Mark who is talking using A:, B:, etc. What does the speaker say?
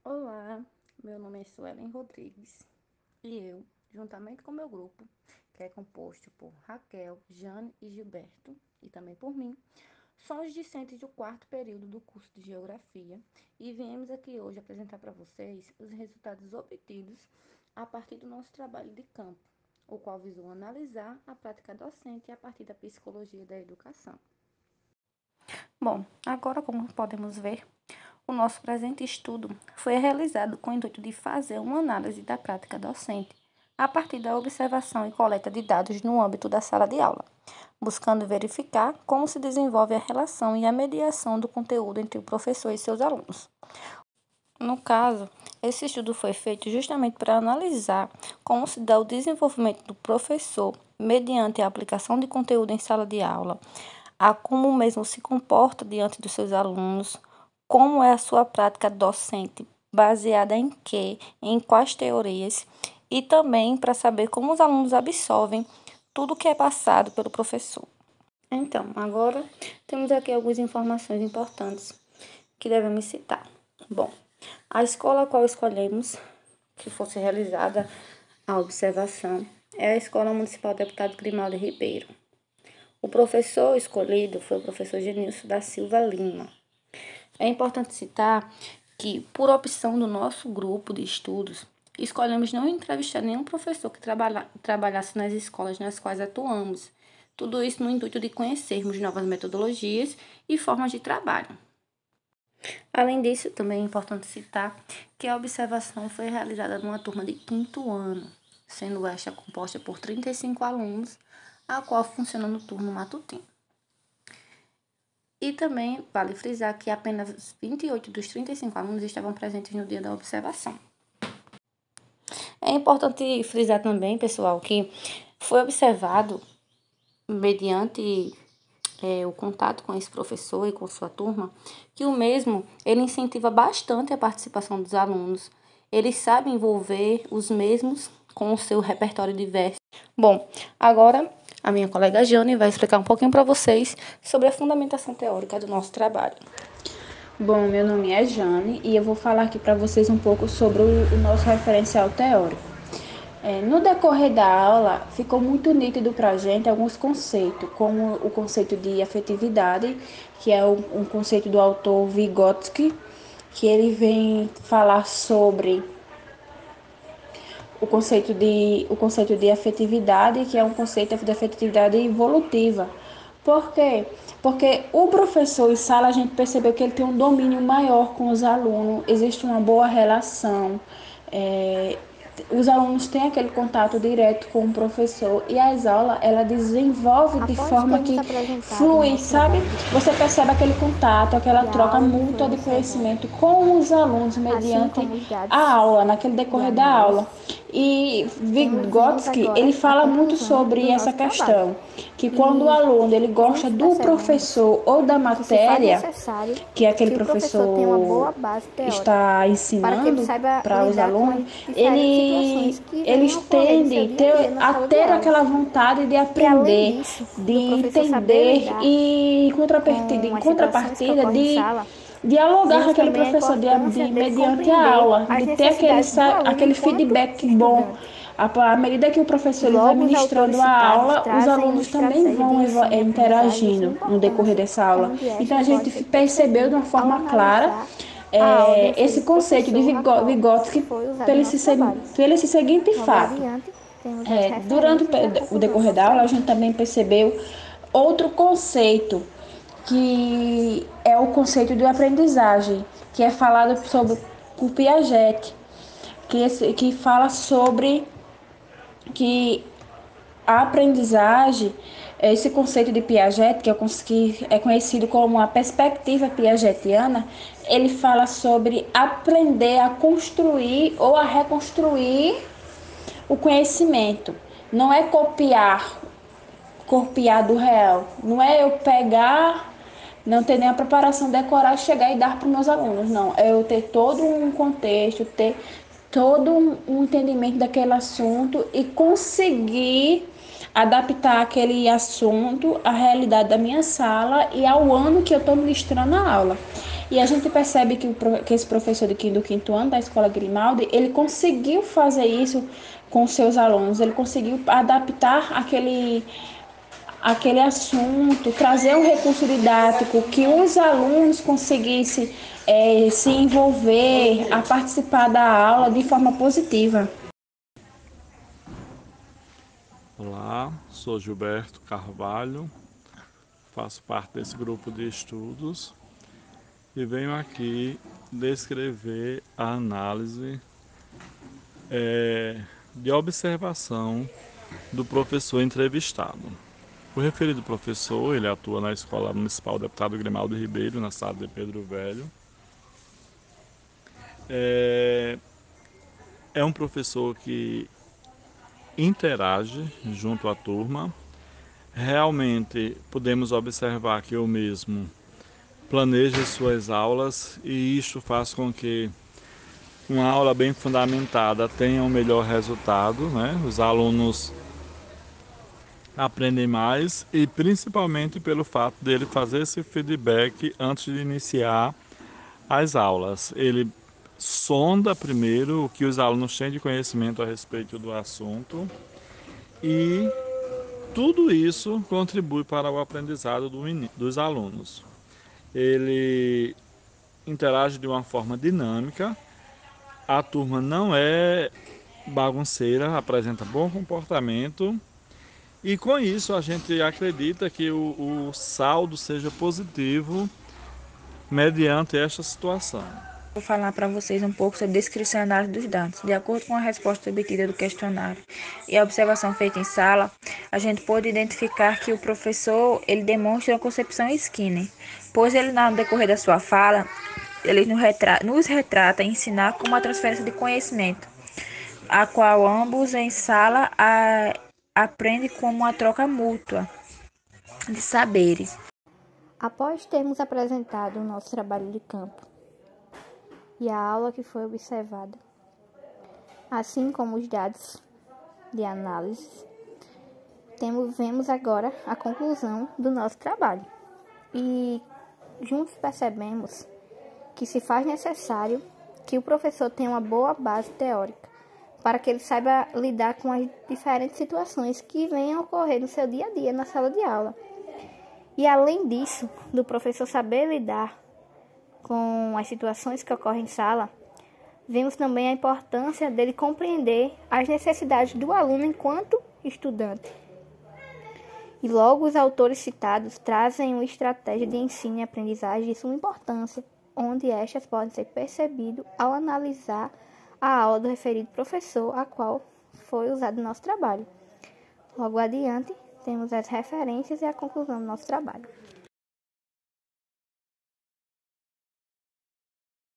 A: Olá, meu nome é Suelen Rodrigues e eu, juntamente com meu grupo, que é composto por Raquel, Jane e Gilberto, e também por mim, somos discentes do quarto período do curso de Geografia e viemos aqui hoje apresentar para vocês os resultados obtidos a partir do nosso trabalho de campo, o qual visou analisar a prática docente a partir da psicologia da educação. Bom, agora como podemos ver, o nosso presente estudo foi realizado com o intuito de fazer uma análise da prática docente a partir da observação e coleta de dados no âmbito da sala de aula, buscando verificar como se desenvolve a relação e a mediação do conteúdo entre o professor e seus alunos. No caso, esse estudo foi feito justamente para analisar como se dá o desenvolvimento do professor mediante a aplicação de conteúdo em sala de aula, a como o mesmo se comporta diante dos seus alunos, como é a sua prática docente, baseada em quê, em quais teorias, e também para saber como os alunos absorvem tudo que é passado pelo professor. Então, agora temos aqui algumas informações importantes que devemos citar. Bom, a escola a qual escolhemos que fosse realizada a observação é a Escola Municipal Deputado Grimaldo Ribeiro. O professor escolhido foi o professor Genilson da Silva Lima. É importante citar que, por opção do nosso grupo de estudos, escolhemos não entrevistar nenhum professor que trabalhasse nas escolas nas quais atuamos. Tudo isso no intuito de conhecermos novas metodologias e formas de trabalho. Além disso, também é importante citar que a observação foi realizada numa turma de 5º ano, sendo esta composta por 35 alunos, a qual funciona no turno matutino. E também vale frisar que apenas 28 dos 35 alunos estavam presentes no dia da observação. É importante frisar também, pessoal, que foi observado, mediante o contato com esse professor e com sua turma, que o mesmo ele incentiva bastante a participação dos alunos. Ele sabe envolver os mesmos com o seu repertório diverso. Bom, agora a minha colega Jane vai explicar um pouquinho para vocês sobre a fundamentação teórica do nosso trabalho.
B: Bom, meu nome é Jane e eu vou falar aqui para vocês um pouco sobre o nosso referencial teórico. No decorrer da aula, ficou muito nítido para a gente alguns conceitos, como o conceito de afetividade, que é um conceito do autor Vygotsky, que ele vem falar sobre o conceito de afetividade, que é um conceito de afetividade evolutiva. Por quê? Porque o professor em sala, a gente percebeu que ele tem um domínio maior com os alunos, existe uma boa relação, os alunos têm aquele contato direto com o professor e as aulas, ela desenvolve de forma que flui, sabe? Você percebe aquele contato, aquela troca mútua de conhecimento com os alunos mediante a aula, naquele decorrer da aula. E Vygotsky, ele fala muito sobre essa questão, que quando o aluno ele gosta do professor ou da matéria que aquele professor está ensinando para os alunos, eles tendem a ter aquela vontade de aprender, de entender e, em contrapartida, de dialogar com aquele professor mediante a aula, de ter aquele feedback bom. À medida que o professor vai ministrando a aula, os alunos também vão interagindo no decorrer dessa aula. Então, a gente percebeu de uma forma clara esse conceito de Vygotsky pelo esse seguinte fato. Durante o decorrer da aula, a gente também percebeu outro conceito, que é o conceito de aprendizagem, que é falado sobre o Piaget, que fala sobre que a aprendizagem, esse conceito de Piaget, que é conhecido como a perspectiva piagetiana, ele fala sobre aprender a construir ou a reconstruir o conhecimento. Não é copiar do real. Não é eu pegar, não ter nem a preparação, decorar, chegar e dar para os meus alunos. Não, é eu ter todo um contexto, ter todo um entendimento daquele assunto e conseguir adaptar aquele assunto à realidade da minha sala e ao ano que eu estou ministrando a aula. E a gente percebe que esse professor do quinto ano da Escola Grimaldi, ele conseguiu fazer isso com seus alunos, ele conseguiu adaptar aquele assunto, trazer um recurso didático que os alunos conseguissem se envolver, a participar da aula de forma positiva.
C: Olá, sou Gilberto Carvalho, faço parte desse grupo de estudos e venho aqui descrever a análise de observação do professor entrevistado. O referido professor, ele atua na Escola Municipal Deputado Grimaldo Ribeiro, na cidade de Pedro Velho. É um professor que interage junto à turma. Realmente podemos observar que o mesmo planeja suas aulas e isto faz com que uma aula bem fundamentada tenha um melhor resultado, né? Os alunos aprendem mais e principalmente pelo fato dele fazer esse feedback antes de iniciar as aulas. Ele sonda primeiro o que os alunos têm de conhecimento a respeito do assunto e tudo isso contribui para o aprendizado dos alunos. Ele interage de uma forma dinâmica, a turma não é bagunceira, apresenta bom comportamento e com isso a gente acredita que o saldo seja positivo mediante esta situação.
D: Vou falar para vocês um pouco sobre descrição e análise dos dados. De acordo com a resposta obtida do questionário e a observação feita em sala, a gente pode identificar que o professor ele demonstra uma concepção Skinner, pois ele, no decorrer da sua fala, ele nos retrata ensinar como a transferência de conhecimento, a qual ambos em sala aprendem como uma troca mútua de saberes.
A: Após termos apresentado o nosso trabalho de campo e a aula que foi observada, assim como os dados de análise, vemos agora a conclusão do nosso trabalho. E juntos percebemos que se faz necessário que o professor tenha uma boa base teórica para que ele saiba lidar com as diferentes situações que venham a ocorrer no seu dia a dia na sala de aula. E além disso, do professor saber lidar com as situações que ocorrem em sala, vemos também a importância dele compreender as necessidades do aluno enquanto estudante. E logo os autores citados trazem uma estratégia de ensino e aprendizagem de suma importância, onde estas podem ser percebidas ao analisar a aula do referido professor, a qual foi usado no nosso trabalho. Logo adiante, temos as referências e a conclusão do nosso trabalho.